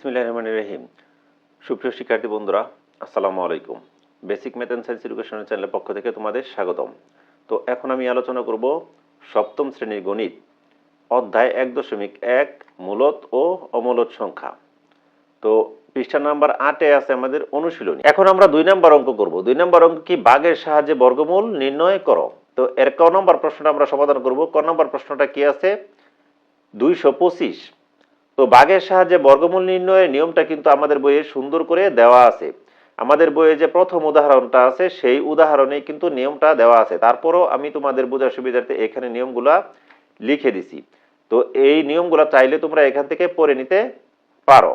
বিসমিল্লাহির রহমানির রহিম। সুপ্রিয় শিক্ষার্থী বন্ধুরা, আসসালামু আলাইকুম। বেসিক ম্যাথ অ্যান্ড সায়েন্স এডুকেশনের চ্যানেলের পক্ষ থেকে তোমাদের স্বাগতম। তো এখন আমি আলোচনা করব সপ্তম শ্রেণীর গণিত অধ্যায় 1.1 মূলদ ও অমূলদ সংখ্যা। তো পৃষ্ঠা নাম্বার 8-এ আছে আমাদের অনুশীলনী। এখন আমরা 2 নম্বর অঙ্ক করব। 2 নম্বর অঙ্ক কি ভাগের সাহায্যে বর্গমূল নির্ণয় করো। তো এর ক নম্বর প্রশ্নটা আমরা সমাধান করব। ক নম্বর প্রশ্নটা কি আছে? 225। তো ভাগের সাহায্যে বর্গমূল নির্ণয়ের নিয়মটা কিন্তু আমাদের বইয়ে সুন্দর করে দেওয়া আছে। আমাদের বইয়ে যে প্রথম উদাহরণটা আছে সেই উদাহরণে কিন্তু নিয়মটা দেওয়া আছে। তারপরও আমি তোমাদের বোঝার সুবিধার্থে এখানে নিয়মগুলা লিখে দিছি। তো এই নিয়মগুলা চাইলে তোমরা এখান থেকে পড়ে নিতে পারো।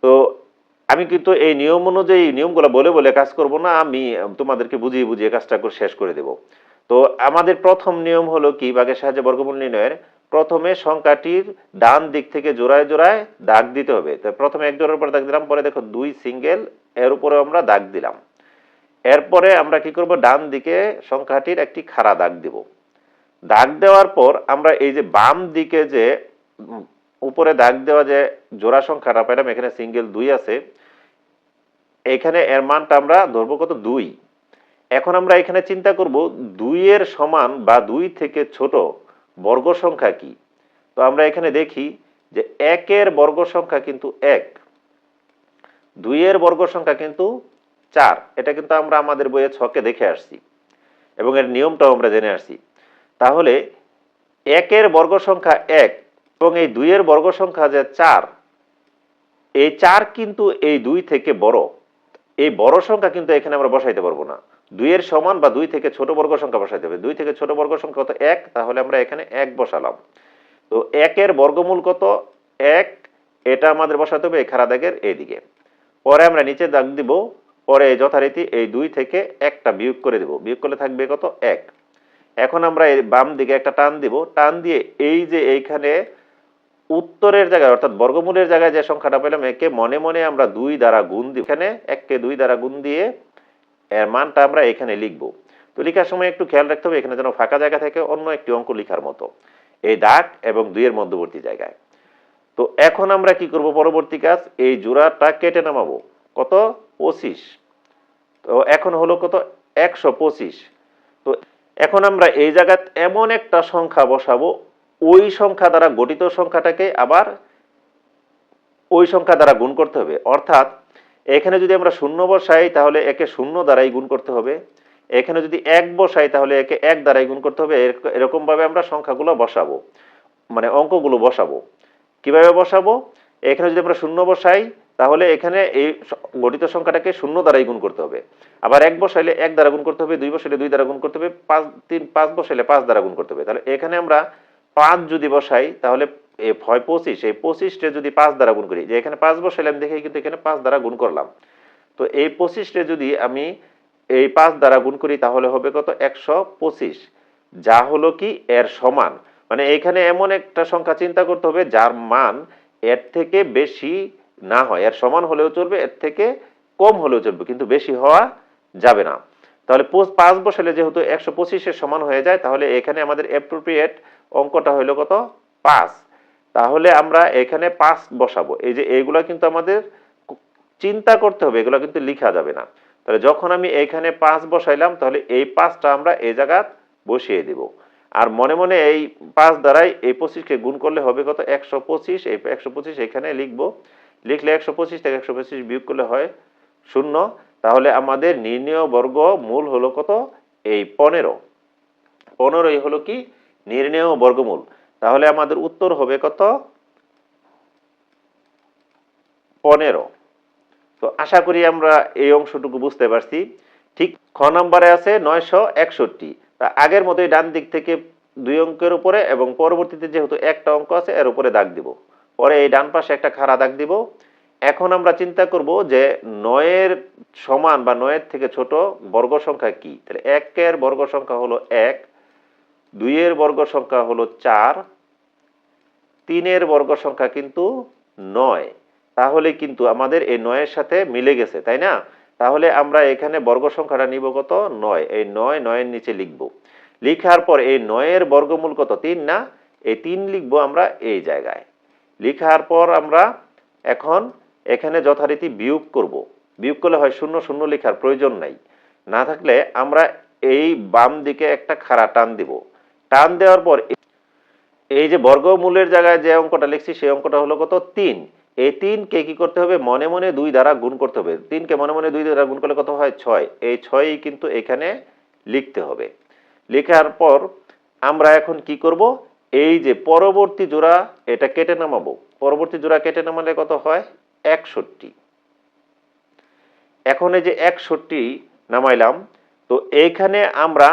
তো আমি কিন্তু এই নিয়ম অনুযায়ী নিয়মগুলো বলে বলে কাজ করব না, আমি তোমাদেরকে বুঝিয়ে বুঝিয়ে কাজটা করে শেষ করে দেব। তো আমাদের প্রথম নিয়ম হলো কি ভাগের সাহায্যে বর্গমূল নির্ণয়ের? প্রথমে সংখ্যাটির ডান দিক থেকে জোড়ায় জোড়ায় দাগ দিতে হবে। তো প্রথমে এক জোড়ার উপর দাগ দিলাম, পরে দেখো 2 সিঙ্গেল, এর উপরে আমরা দাগ দিলাম। এরপরে আমরা কি করব, ডান দিকে সংখ্যাটির একটি খাড়া দাগ দিব। দাগ দেওয়ার পর আমরা এই যে বাম দিকে যে উপরে দাগ দেওয়া যে জোড়া সংখ্যাটা পেলাম, এখানে সিঙ্গেল 2 আছে, এখানে এর মানটা আমরা ধরবো কত? 2। এখন আমরা এখানে চিন্তা করব 2 এর সমান বা 2 থেকে ছোট বর্গ সংখ্যা কি। তো আমরা এখানে দেখি যে 1 এর বর্গ সংখ্যা কিন্তু 1, 2 এর বর্গ সংখ্যা কিন্তু 4। এটা কিন্তু আমরা আমাদের বইয়ে ছকে দেখে আসছি এবং এর নিয়মটাও আমরা জেনে আসছি। তাহলে 1 এর বর্গ সংখ্যা 1 এবং এই 2 এর বর্গ সংখ্যা যে 4, এই 4 কিন্তু এই 2 থেকে বড়। এই বড় সংখ্যা কিন্তু এখানে আমরা বসাইতে পারবো না। 2 এর সমান বা 2 থেকে ছোট বর্গ সংখ্যা বসাইতে হবে। 2 থেকে ছোট বর্গ সংখ্যা কত? 1। তাহলে আমরা এখানে 1 বসালাম। তো 1 এর বর্গমূল কত? 1। এটা আমাদের বসাতে হবে এই খাড়া দাগের এইদিকে। পরে আমরা নিচে দাগ দিব। পরে যথারীতি এই 2 থেকে 1টা বিয়োগ করে দেব। বিয়োগ করলে থাকবে কত? 1। এখন আমরা এই বাম দিকে একটা টান দিব। টান দিয়ে এই যে এইখানে উত্তরের জায়গায় অর্থাৎ বর্গমূলের জায়গায় যে সংখ্যাটা পেলাম, একে মনে মনে আমরা 2 দ্বারা গুণ দিব। এখানে 1কে 2 দ্বারা গুণ দিয়ে এর মানটা আমরা এখানে লিখব। তো লেখার সময় একটু খেয়াল রাখতে হবে এখানে যেন ফাঁকা জায়গা থাকে অন্য একটি অঙ্ক লেখার মতো, এই দাগ এবং 2 এর মধ্যবর্তী জায়গায়। তো এখন আমরা কি করব? পরবর্তী কাজ, এই জোড়াটা কেটে নামাবো। কত? 25। তো এখন হলো কত? 125। তো এখন আমরা এই জায়গায় এমন একটা সংখ্যা বসাবো, ওই সংখ্যা দ্বারা গঠিত সংখ্যাটাকে আবার ওই সংখ্যা দ্বারা গুণ করতে হবে। অর্থাৎ এখানে যদি আমরা 0 বসাই তাহলে একে 0 দ্বারাই গুণ করতে হবে। এখানে যদি 1 বসাই তাহলে একে 1 দ্বারাই গুণ করতে হবে। এরকম ভাবে আমরা সংখ্যাগুলো বসাবো, মানে অঙ্কগুলো বসাবো। কিভাবে বসাবো? এখানে যদি আমরা 0 বসাই তাহলে এখানে এই গঠিত সংখ্যাটাকে 0 দ্বারাই গুণ করতে হবে। আবার 1 বসাইলে 1 দ্বারা গুণ করতে হবে, 2 বসাইলে 2 দ্বারা গুণ করতে হবে, 5 বসাইলে 5 দ্বারা গুণ করতে হবে। তাহলে এখানে আমরা 5 যদি বসাই তাহলে হয় 25। এই 25টা যদি 5 দ্বারা গুণ করি, যে এখানে 5 বসাইলাম দেখে কিন্তু এখানে 5 দ্বারা গুণ করলাম। তো এই 25টা যদি আমি এই 5 দ্বারা গুণ করি তাহলে হবে কত? 125, যা হলো কি এর সমান। মানে এখানে এমন একটা সংখ্যা চিন্তা করতে হবে যার মান এর থেকে বেশি না হয়। এর সমান হলেও চলবে, এর থেকে কম হলেও চলবে, কিন্তু বেশি হওয়া যাবে না। তাহলে 5 বসালে যেহেতু 125-এর সমান হয়ে যায়, তাহলে এখানে আমাদের অ্যাপ্রোপ্রিয়েট অঙ্কটা হলো কত? 5। তাহলে আমরা এখানে 5 বসাবো। এই যে এইগুলা কিন্তু আমাদের চিন্তা করতে হবে, এগুলো কিন্তু লেখা যাবে না। তাহলে যখন আমি এখানে 5 বসাইলাম তাহলে এই 5টা আমরা এই জায়গায় বসিয়ে দিব। আর মনে মনে এই 5 দ্বারাই এই 25কে গুণ করলে হবে কত? 125। এই 125 এখানে লিখব। লিখলে 125 থেকে 125 বিয়োগ করলে হয় 0। তাহলে আমাদের নির্ণেয় বর্গমূল হলো কত? এই 15। 15ই হলো কি নির্ণেয় বর্গমূল। তাহলে আমাদের উত্তর হবে কত? 15। তো আশা করি আমরা এই অংশটুকু বুঝতে পারছি। ঠিক খ নম্বরে আছে 961। তা আগের মতোই ডান দিক থেকে 2 অঙ্কের উপরে এবং পরবর্তীতে যেহেতু একটা অঙ্ক আছে এর উপরে দাগ দিব। পরে এই ডান পাশে একটা খাড়া দাগ দিব। এখন আমরা চিন্তা করব যে 9 এর সমান বা 9 এর থেকে ছোট বর্গ সংখ্যা কি। তাহলে 1 এর বর্গ সংখ্যা হলো 1, 2 এর বর্গ সংখ্যা হলো 4, 3 এর বর্গ সংখ্যা কিন্তু 9। তাহলে কিন্তু আমাদের এই 9 এর সাথে মিলে গেছে, তাই না? তাহলে আমরা এখানে বর্গ সংখ্যাটা নিব কত? 9। এই 9 9 এর নিচে লিখব। লেখার পর এই 9 এর বর্গমূল কত? 3 না? এই 3 লিখব আমরা এই জায়গায়। লেখার পর আমরা এখন এখানে যথারীতি বিয়োগ করব। বিয়োগ করলে হয় শূন্য শূন্য লেখার প্রয়োজন নাই। না থাকলে আমরা এই বাম দিকে একটা খাড়া টান দিব। টান দেওয়ার পর এই যে বর্গমূলের জায়গায় যে অঙ্কটা লিখছি সেই অঙ্কটা হলো কত 3। এই 3 কে কি করতে হবে মনে মনে 2 দ্বারা গুণ করতে হবে। 3 কে মনে মনে 2 দ্বারা গুণ করলে কত হয় 6। এই 6ই কিন্তু এখানে লিখতে হবে। লেখার পর আমরা এখন কি করব, এই যে পরবর্তী জোড়া এটা কেটে নামাবো। পরবর্তী জোড়া কেটে নামালে কত হয় 61। এখন এই যে 61 নামাইলাম, তো এইখানে আমরা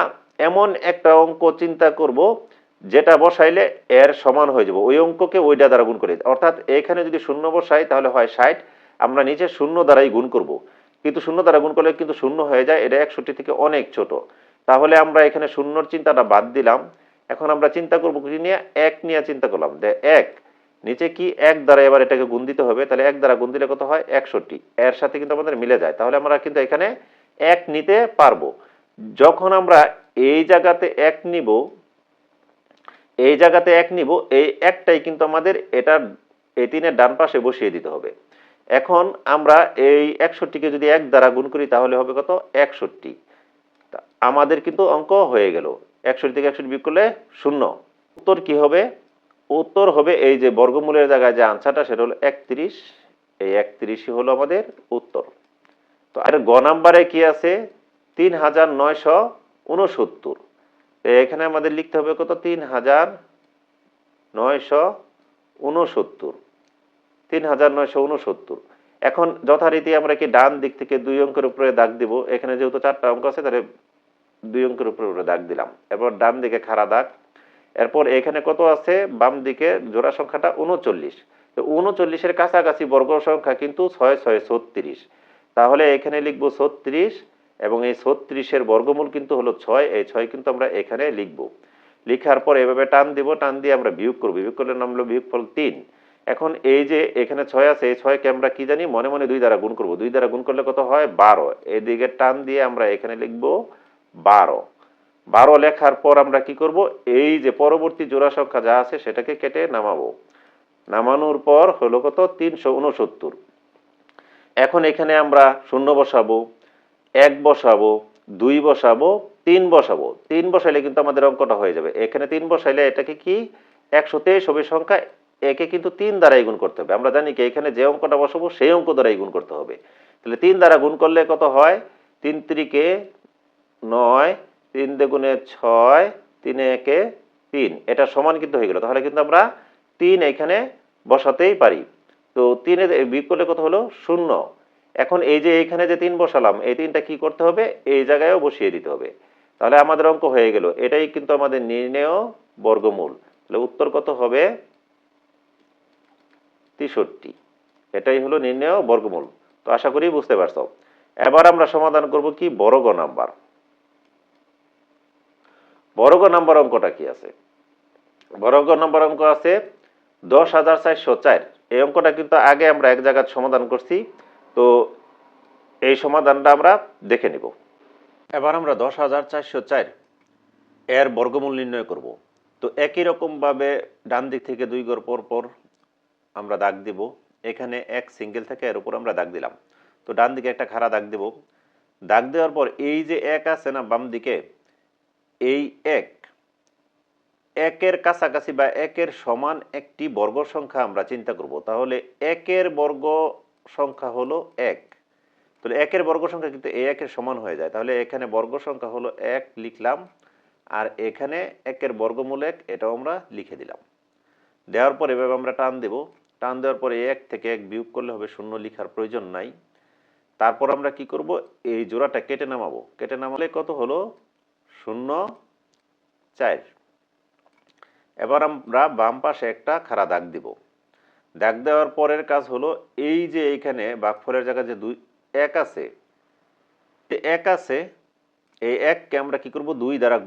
এমন একটা অঙ্ক চিন্তা করব যেটা বসাইলে এর সমান হয়ে যাবে, ওই অঙ্ককে ওইটা দ্বারা গুণ করে। অর্থাৎ এখানে যদি শূন্য বসাই তাহলে হয় 60, আমরা নিচে শূন্য দ্বারাই গুণ করব। কিন্তু শূন্য দ্বারা গুণ করলে কিন্তু শূন্য হয়ে যায়, এটা 61 থেকে অনেক ছোট। তাহলে আমরা এখানে শূন্যর চিন্তাটা বাদ দিলাম। এখন আমরা চিন্তা করবো কি নিয়ে, 1 নিয়ে চিন্তা করলাম। 1 নিচে কি 1 দ্বারা এবার এটাকে গুণ দিতে হবে, তাহলে 1 দ্বারা গুণ দিলে কত হয় 61। এর সাথে কিন্তু আমাদের মিলে যায়, তাহলে আমরা কিন্তু এখানে 1 নিতে পারবো। যখন আমরা এই জায়গাতে 1 নিব, এই জায়গাতে 1 নিব, এই একটাই কিন্তু আমাদের এটার এই 3-এর ডান পাশে বসিয়ে দিতে হবে। এখন আমরা এই 61কে যদি 1 দ্বারা গুণ করি তাহলে হবে কত 61। আমাদের কিন্তু অঙ্ক হয়ে গেল। 61 থেকে 61 বিয়োগ করলে 0। উত্তর কি হবে? উত্তর হবে এই যে বর্গমূলের জায়গায় যে আনসারটা সেটা হলো 31। এই 31ই হলো আমাদের উত্তর। তো আর গ নাম্বারে কি আছে 3969। এখানে আমাদের লিখতে হবে কত 3969। 3969। এখন যথারীতি আমরা কি ডান দিক থেকে 2 অঙ্কের উপরে দাগ দিব। এখানে যেহেতু 4টা অঙ্ক আছে তাহলে 2 অঙ্কের উপরে দাগ দিলাম। এরপর ডান দিকে খাড়া দাগ। এরপর এখানে কত আছে বাম দিকে জোড়া সংখ্যাটা 39। তো 39-এর কাছাকাছি বর্গ সংখ্যা কিন্তু 6 6 36। তাহলে এখানে লিখব 36 এবং এই 36-এর বর্গমূল কিন্তু হলো 6। এই 6 কিন্তু আমরা এখানে লিখব। লেখার পর এভাবে টান দিব, টান দিয়ে আমরা বিয়োগ করব। বিয়োগ করলে নাম হলো বিয়োগফল 3। এখন এই যে এখানে 6 আছে, এই 6কে আমরা কি জানি মনে মনে 2 দ্বারা গুণ করব। 2 দ্বারা গুণ করলে কত হয় 12। এদিকে টান দিয়ে আমরা এখানে লিখব 12। 12 লেখার পর আমরা কি করব, এই যে পরবর্তী জোড়া সংখ্যা যা আছে সেটাকে কেটে নামাবো। নামানোর পর হলো কত 369। এখন এখানে আমরা 0 বসাবো, 1 বসাবো, 2 বসাবো, 3 বসাবো। 3 বসাইলে কিন্তু আমাদের অঙ্কটা হয়ে যাবে। এখানে 3 বসাইলে এটাকে কি 123 হবে সংখ্যা, একে কিন্তু 3 দ্বারাই গুণ করতে হবে। আমরা জানি কি এখানে যে অঙ্কটা বসাবো সেই অঙ্ক দ্বারাই গুণ করতে হবে। তাহলে 3 দ্বারা গুণ করলে কত হয় 3 3-কে 9, 3 দুগুণে 6, 3 একে 3। এটা সমান কিন্তু হয়ে গেল। তাহলে কিন্তু আমরা 3 এখানে বসাতেই পারি। তো 3 এর বিয়োগ করলে কত হলো 0। এখন এই যে এখানে যে 3 বসালাম, এই 3টা কি করতে হবে এই জায়গায়ও বসিয়ে দিতে হবে। তাহলে আমাদের অঙ্ক হয়ে গেল। এটাই কিন্তু আমাদের নির্ণেয় বর্গমূল। তাহলে উত্তর কত হবে 63। এটাই হলো নির্ণেয় বর্গমূল। তো আশা করি বুঝতে পারছো। এবার আমরা সমাধান করব কি বড় গ নাম্বার। বড় গ নাম্বার অঙ্কটা কি আছে? বড় গ নাম্বার অঙ্ক আছে 10,404। এই অঙ্কটা কিন্তু আগে আমরা এক জায়গায় সমাধান করছি। তো এই সমাধানটা আমরা দেখে নিব। এবার আমরা 10,404 এর বর্গমূল নির্ণয় করব। তো একই রকম ভাবে ডান দিক থেকে 2 ঘর পর পর আমরা দাগ দিব। এখানে এক সিঙ্গেল থেকে এর উপর আমরা দাগ দিলাম। তো ডান দিকে একটা খাড়া দাগ দেব। দাগ দেওয়ার পর এই যে 1 আছে না বাম দিকে, এই 1-এর কাছাকাছি বা 1-এর সমান একটি বর্গ সংখ্যা আমরা চিন্তা করব। তাহলে 1-এর বর্গ সংখ্যা হলো 1। তাহলে 1-এর বর্গ সংখ্যা কিন্তু এই 1-এর সমান হয়ে যায়। তাহলে এখানে বর্গ সংখ্যা হলো 1 লিখলাম, আর এখানে 1-এর বর্গমূল 1 এটাও আমরা লিখে দিলাম। দেওয়ার পর এভাবে আমরা টান দেব। টান দেওয়ার পরে 1 থেকে 1 বিয়োগ করলে হবে, 0 লিখার প্রয়োজন নাই। তারপর আমরা কি করব, এই জোড়াটা কেটে নামাবো। কেটে নামালে কত হলো 0 4। এবার আমরা বাম পাশে একটা খাড়া দাগ দিব। দাগ দেওয়ার পরের কাজ হলো এই যে এইখানে ভাগফলের জায়গায় যে 1 আছে, এক আছে, এই 1-কে আমরা কি করব 2 দ্বারা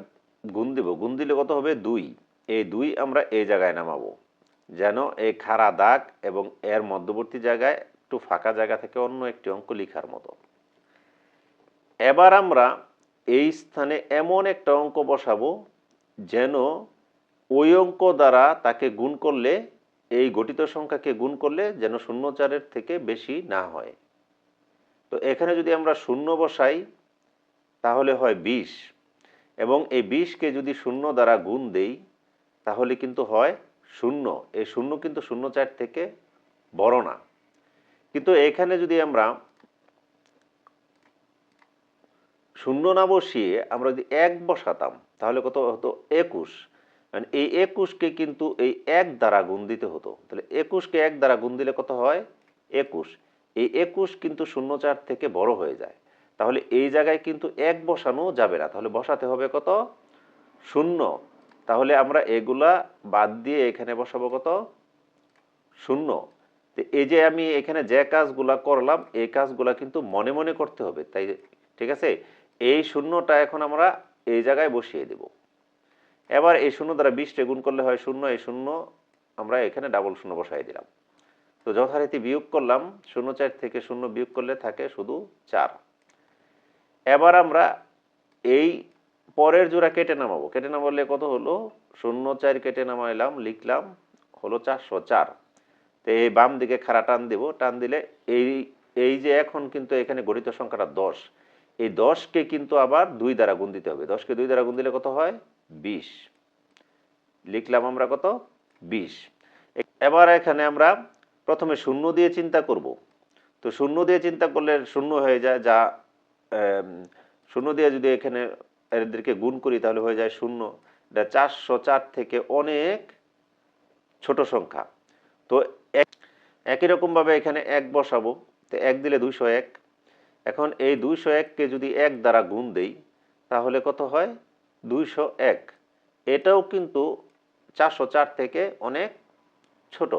গুণ দিব। গুণ দিলে কত হবে 2। এই 2 আমরা এই জায়গায় নামাবো, যেন এই খাড়া দাগ এবং এর মধ্যবর্তী জায়গায় একটু ফাঁকা জায়গা থেকে অন্য একটি অঙ্ক লিখার মতো। এবার আমরা এই স্থানে এমন একটা অঙ্ক বসাবো যেন ওই অঙ্ক দ্বারা তাকে গুণ করলে এই গঠিত সংখ্যাকে গুণ করলে যেন 0,4-এর থেকে বেশি না হয়। তো এখানে যদি আমরা 0 বসাই তাহলে হয় 20, এবং এই 20কে যদি 0 দ্বারা গুণ দেই তাহলে কিন্তু হয় 0। এই 0 কিন্তু 0,4 থেকে বড় না। কিন্তু এখানে যদি আমরা 0 না বসিয়ে আমরা যদি 1 বসাতাম তাহলে কত হতো? 21। মানে এই 21কে কিন্তু এই 1 দ্বারা গুণ দিতে হতো। তাহলে 21কে 1 দ্বারা গুণ দিলে কত হয়? 21। এই 21 কিন্তু 0,4 থেকে বড় হয়ে যায়। তাহলে এই জায়গায় কিন্তু 1 বসানো যাবে না। তাহলে বসাতে হবে কত? 0। তাহলে আমরা এগুলা বাদ দিয়ে এখানে বসাবো কত? 0। তো এই যে আমি এখানে যে কাজগুলা করলাম এই কাজগুলা কিন্তু মনে মনে করতে হবে, তাই ঠিক আছে? এই 0টা এখন আমরা এই জায়গায় বসিয়ে দেব। এবার এই 0 দ্বারা 20টা গুণ করলে হয় 0, এই 0 আমরা এখানে ডাবল 0 বসাই দিলাম। তো যথারীতি বিয়োগ করলাম, 0,4 থেকে 0 বিয়োগ করলে থাকে শুধু 4। এবার আমরা এই পরের জোড়া কেটে নামাবো। কেটে নামালে কত হলো? 0,4 কেটে নামাইলাম, লিখলাম হলো 404। তো এই বাম দিকে খাড়া টান দেব, টান দিলে এই এই যে এখন কিন্তু এখানে গঠিত সংখ্যাটা 10, এই 10কে কিন্তু আবার 2 দ্বারা গুণ দিতে হবে। 10কে 2 দ্বারা গুণ দিলে কত হয়? 20। লিখলাম আমরা কত? 20। এবার এখানে আমরা প্রথমে 0 দিয়ে চিন্তা করব। তো 0 দিয়ে চিন্তা করলে 0 হয়ে যায়, যা 0 দিয়ে যদি এখানে এদেরকে গুণ করি তাহলে হয়ে যায় 0। এটা 404 থেকে অনেক ছোট সংখ্যা। তো একই রকমভাবে এখানে 1 বসাবো। তো 1 দিলে 201। এখন এই 201কে যদি 1 দ্বারা গুণ দেই তাহলে কত হয়? 201। এটাও কিন্তু 404 থেকে অনেক ছোট।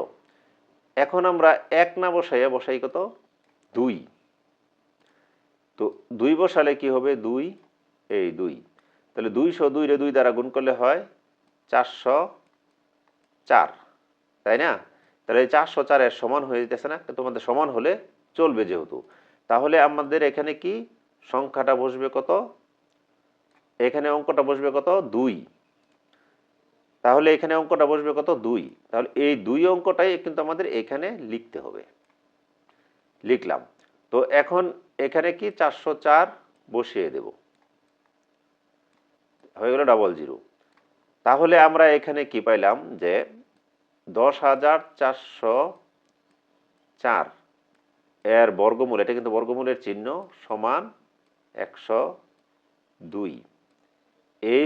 এখন আমরা 1 না বসাইয়া বসাই কত? 2। তো 2 বসালে কি হবে? 2, এই 2। তাহলে 202 রে 2 দ্বারা গুণ করলে হয় 404, তাই না? তাহলে এই 404 এর সমান হয়ে যেতেছে না? তোমাদের সমান হলে চলবে যেহেতু। তাহলে আমাদের এখানে কি সংখ্যাটা বসবে কত? এখানে অঙ্কটা বসবে কত? 2। তাহলে এখানে অঙ্কটা বসবে কত? 2। তাহলে এই 2 অঙ্কটাই কিন্তু আমাদের এখানে লিখতে হবে। লিখলাম। তো এখন এখানে কি 404 বসিয়ে দেব। হয়ে গেল 00। তাহলে আমরা এখানে কি পাইলাম? যে 10,404 এর বর্গমূল, এটা কিন্তু বর্গমূলের চিহ্ন, সমান 102। এই